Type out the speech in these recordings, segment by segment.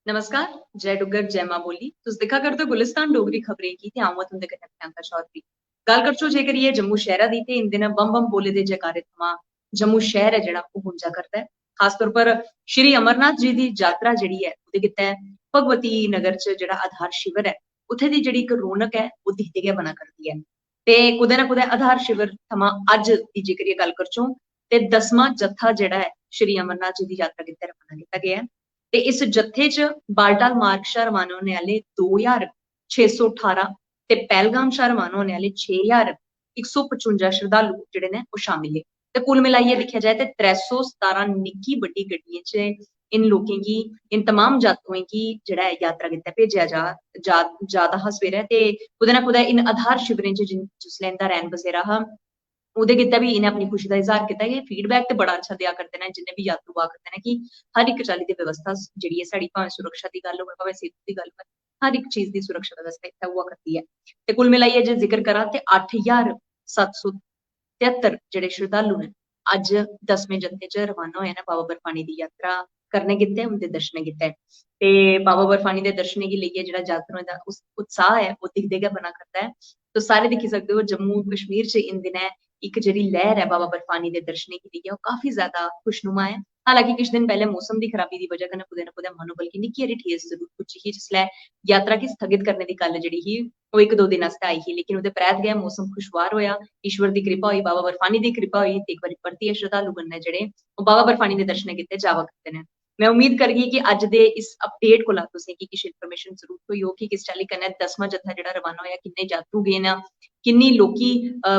नमस्कार, जय डुग्गर जय मां बोली। तुस दिक्खा करदे हो गुलिस्तान डोगरी खबरें की ते अ'ऊं आं तुंदे कन्नै प्रियंका चौधरी। गल्ल करचै जेकर जम्मू शैह्रा दी ते इन दिनें बम बम बोले दे जयकारे थमां जम्मू शैह्र है जेह्ड़ा ओह् गुंजा करदा है। खास तौर पर श्री अमरनाथ जी दी यात्रा जेह्ड़ी ऐ ओह्दे गित्तै भगवती नगर च जेह्ड़ा आधार शिविर ऐ उत्थे दी जेह्ड़ी इक रौनक ऐ ओह् दिखदे गै बना करदी ऐ। ते कुदै ना कुदै आधार शिविर थमां अज्ज दी जेकर गल्ल करचै ते 10वां जत्था जेह्ड़ा ऐ श्री अमरनाथ जी दी यात्रा गित्तै रवाना कीता गेआ ऐ। ते इस जत्थे च बालटाल मार्ग शा रवाना होने आह्ले 2618 ते पहलगाम शा रवाना होने आह्ले 6155 श्रद्धालु जेह्ड़े ने ओह् शामिल हे। ते कुल मिलाइयै दिक्खेआ जाए ते 317 निक्की बड्डी गड्डियें च इन लोकें गी इन तमाम जात्तरुएं गी जेह्ड़ा ऐ यात्रा गित्तै भेजेआ जा दा हा सवेरै ते कुदै ना कुदै इन आधार शिविरें च जिसलै इंदा रैन बसेरा हा ओह्दे गित्तै बी इ'नें अपनी खुशी दा इज़हार कीता कि फीडबैक ते बड़ा अच्छा देआ करदे न जिन्ने बी यात्रु आ करदे न कि हर इक चाल्ली दी व्यवस्था जेह्ड़ी ऐ साढ़ी भावें सुरक्षा दी गल्ल होऐ भावें सेह्त दी गल्ल होऐ हर इक चीज दी सुरक्षा व्यवस्था इत्थै होआ करदी ऐ। ते कुल मिलाइयै जे जिक्र करां ते 8773 जेह्ड़े श्रद्धालु न अज्ज 10वें जत्थे च रवाना होए न बाबा बर्फानी दी यात्रा करने गित्तै उंदे दर्शनें गित्तै। ते बाबा बर्फानी दे दर्शनें गी लेइयै जेह्ड़ा यात्रुएं दा उत्साह ऐ ओह् दिखदे गै बना करदा ऐ। तुस सारे दिक्खी सकदे हो जम्मू कश्मीर च इन दिनें इक जेह्ड़ी लैह्र ऐ बाबा बर्फानी दे दर्शनें गी लेइयै ओह् काफी ज्यादा खुशनुमा है। हालांकि किश दिन पैह्ले मौसम दी खराबी दी बजह कन्नै कुदै ना कुदै मनोबल गी निक्की हारी ठेस जरूर पुज्जी ही जिसलै यात्रा गी स्थगित करने दी गल्ल जेह्ड़ी ही ओह् इक दो दिन आस्तै आई ही लेकिन ओह्दे परैंत गै मौसम खुशगवार होएआ, ईश्वर दी कृपा होई, बाबा बर्फानी दी कृपा होई ते इक बारी परतियै श्रद्धालु बनने जेह्ड़े ओह् बाबा बर्फानी दे दर्शनें गित्तै जावा करदे न। मैं उम्मीद करगी कि अज्ज दे इस अपडेट कोला तुसें गी किश इन्फॉर्मेशन जरूर थ्होई होग कि किस चाल्ली कन्नै 10वां जत्था जेह्ड़ा रवाना होएआ किन्ने यात्रु गे न किन्नी लोकी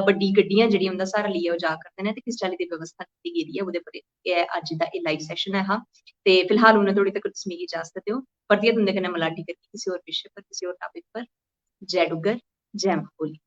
बड्डी गड्डियां जेह्ड़ियां उंदा स्हारा लेइयै ओह् जा करदे न ते किस चाल्ली दी व्यवस्था कीती गेदी ऐ ओह्दे पर एह् अज्ज दा एह् लाइव सैशन ऐ हा। ते फिलहाल हुनै धोड़ी तक तुस मिगी इजाजत देओ, परतियै तुंदे कन्नै मलाटी करगी किसी होर विशे पर किसी होर टॉपिक पर। जय डुग्गर जय मां बोली।